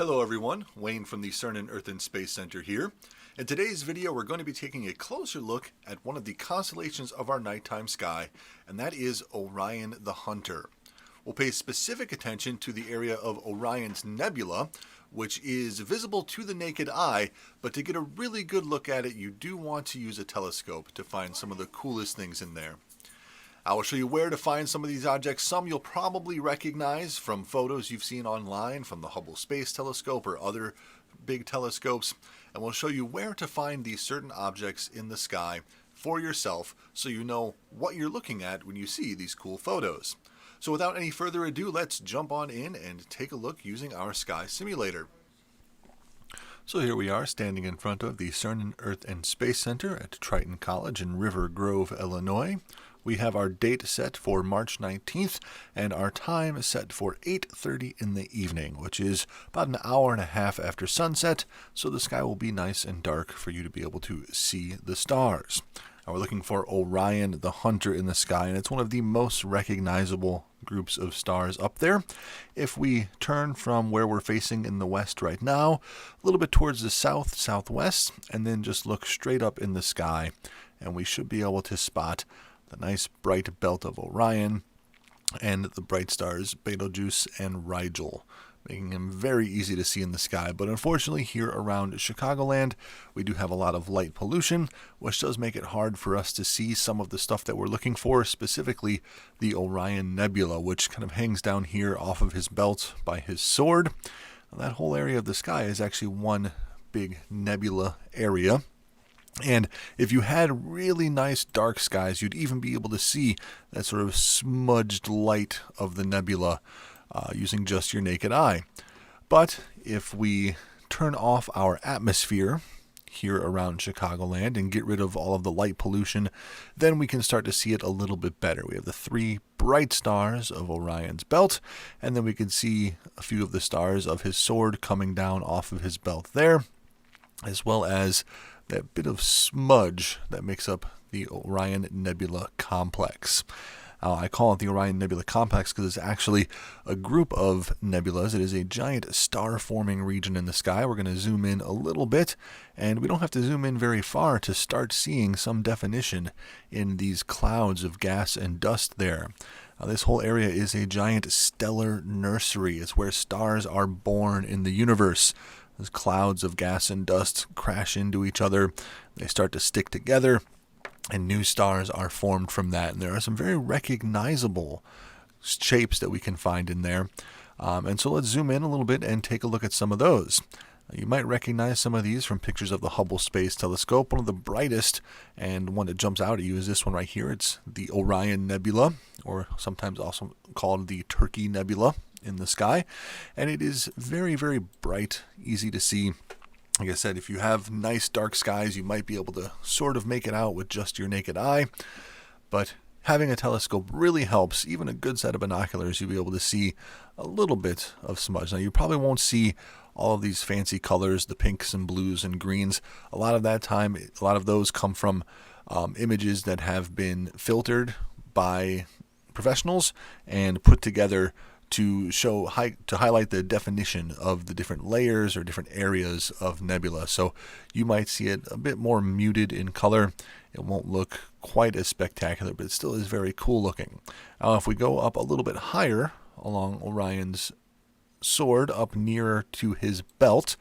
Hello everyone, Wayne from the CERN Earth and Space Center here. In today's video we're going to be taking a closer look at one of the constellations of our nighttime sky, and that is Orion the Hunter. We'll pay specific attention to the area of Orion's Nebula, which is visible to the naked eye, but to get a really good look at it you do want to use a telescope to find some of the coolest things in there. I will show you where to find some of these objects. Some you'll probably recognize from photos you've seen online from the Hubble Space Telescope or other big telescopes. And we'll show you where to find these certain objects in the sky for yourself so you know what you're looking at when you see these cool photos. So without any further ado, let's jump on in and take a look using our sky simulator. So here we are standing in front of the CERN Earth and Space Center at Triton College in River Grove, Illinois. We have our date set for March 19th and our time set for 8:30 in the evening, which is about an hour and a half after sunset, so the sky will be nice and dark for you to be able to see the stars. Now we're looking for Orion the Hunter in the sky, and it's one of the most recognizable groups of stars up there. If we turn from where we're facing in the west right now, a little bit towards the southwest, and then just look straight up in the sky, and we should be able to spot the nice bright belt of Orion and the bright stars Betelgeuse and Rigel, making them very easy to see in the sky. But unfortunately here around Chicagoland we do have a lot of light pollution, which does make it hard for us to see some of the stuff that we're looking for, specifically the Orion Nebula, which kind of hangs down here off of his belt by his sword. Now, that whole area of the sky is actually one big nebula area. And if you had really nice dark skies, you'd even be able to see that sort of smudged light of the nebula using just your naked eye. But if we turn off our atmosphere here around Chicagoland and get rid of all of the light pollution, then we can start to see it a little bit better. We have the three bright stars of Orion's belt, and then we can see a few of the stars of his sword coming down off of his belt there, as well as that bit of smudge that makes up the Orion Nebula complex. I call it the Orion Nebula complex because it's actually a group of nebulas. It is a giant star-forming region in the sky. We're going to zoom in a little bit, and we don't have to zoom in very far to start seeing some definition in these clouds of gas and dust there. This whole area is a giant stellar nursery. It's where stars are born in the universe. As clouds of gas and dust crash into each other, they start to stick together, and new stars are formed from that. And there are some very recognizable shapes that we can find in there. And so let's zoom in a little bit and take a look at some of those. You might recognize some of these from pictures of the Hubble Space Telescope. One of the brightest and one that jumps out at you is this one right here. It's the Orion Nebula, or sometimes also called the Turkey Nebula, in the sky, and it is very, very bright, easy to see. Like I said, if you have nice dark skies, you might be able to sort of make it out with just your naked eye, but having a telescope really helps. Even a good set of binoculars, you'll be able to see a little bit of smudge. Now, you probably won't see all of these fancy colors, the pinks and blues and greens. A lot of those come from images that have been filtered by professionals and put together to highlight the definition of the different layers or different areas of nebula. So you might see it a bit more muted in color. It won't look quite as spectacular, but it still is very cool looking. Now, if we go up a little bit higher along Orion's sword, up nearer to his belt,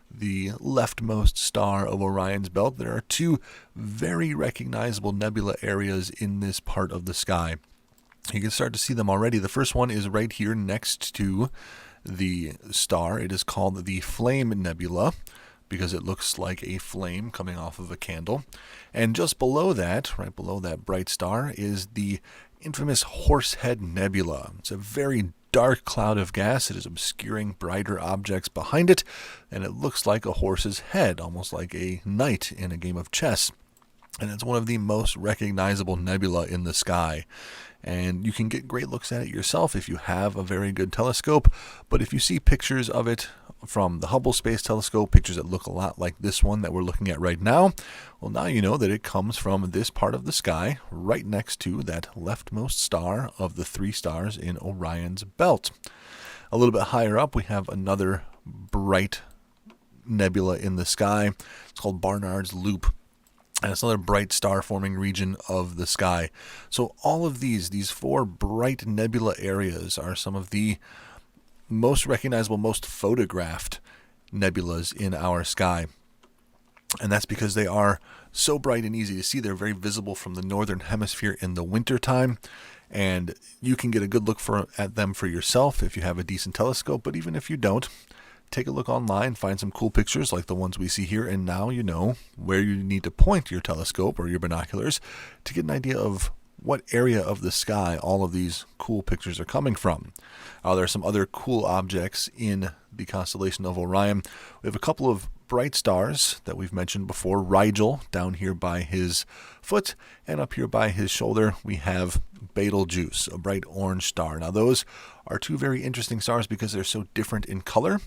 the leftmost star of Orion's belt, there are two very recognizable nebula areas in this part of the sky. You can start to see them already. The first one is right here next to the star. It is called the Flame Nebula because it looks like a flame coming off of a candle. And just below that, right below that bright star, is the infamous Horsehead Nebula. It's a very dark cloud of gas. It is obscuring brighter objects behind it, and it looks like a horse's head, almost like a knight in a game of chess. And it's one of the most recognizable nebula in the sky. And you can get great looks at it yourself if you have a very good telescope. But if you see pictures of it from the Hubble Space Telescope, pictures that look a lot like this one that we're looking at right now, well, now you know that it comes from this part of the sky right next to that leftmost star of the three stars in Orion's belt. A little bit higher up, we have another bright nebula in the sky. It's called Barnard's Loop, and it's another bright star-forming region of the sky. So all of these 4 bright nebula areas are some of the most recognizable, most photographed nebulas in our sky. And that's because they are so bright and easy to see. They're very visible from the northern hemisphere in the wintertime. And you can get a good look at them for yourself if you have a decent telescope. But even if you don't, take a look online, find some cool pictures like the ones we see here. And now you know where you need to point your telescope or your binoculars to get an idea of what area of the sky all of these cool pictures are coming from. There are some other cool objects in the constellation of Orion. We have a couple of bright stars that we've mentioned before. Rigel down here by his foot, and up here by his shoulder we have Betelgeuse, a bright orange star. Now those are 2 very interesting stars because they're so different in color.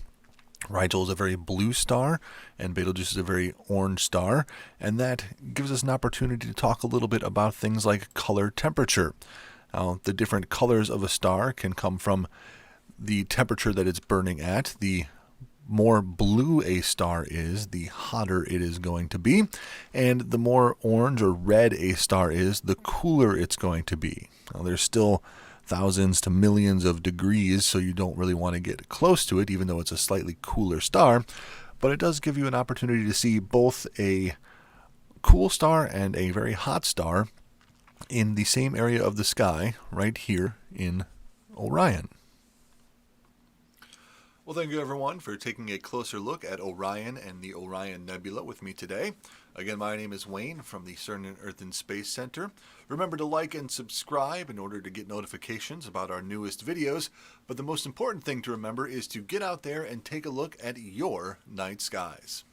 Rigel is a very blue star, and Betelgeuse is a very orange star, and that gives us an opportunity to talk a little bit about things like color temperature. Now, the different colors of a star can come from the temperature that it's burning at. The more blue a star is, the hotter it is going to be, and the more orange or red a star is, the cooler it's going to be. Now, there's still thousands to millions of degrees, so you don't really want to get close to it, even though it's a slightly cooler star. But it does give you an opportunity to see both a cool star and a very hot star in the same area of the sky right here in Orion. Well, thank you everyone for taking a closer look at Orion and the Orion Nebula with me today. Again, my name is Wayne from the CERN Earth and Space Center. Remember to like and subscribe in order to get notifications about our newest videos. But the most important thing to remember is to get out there and take a look at your night skies.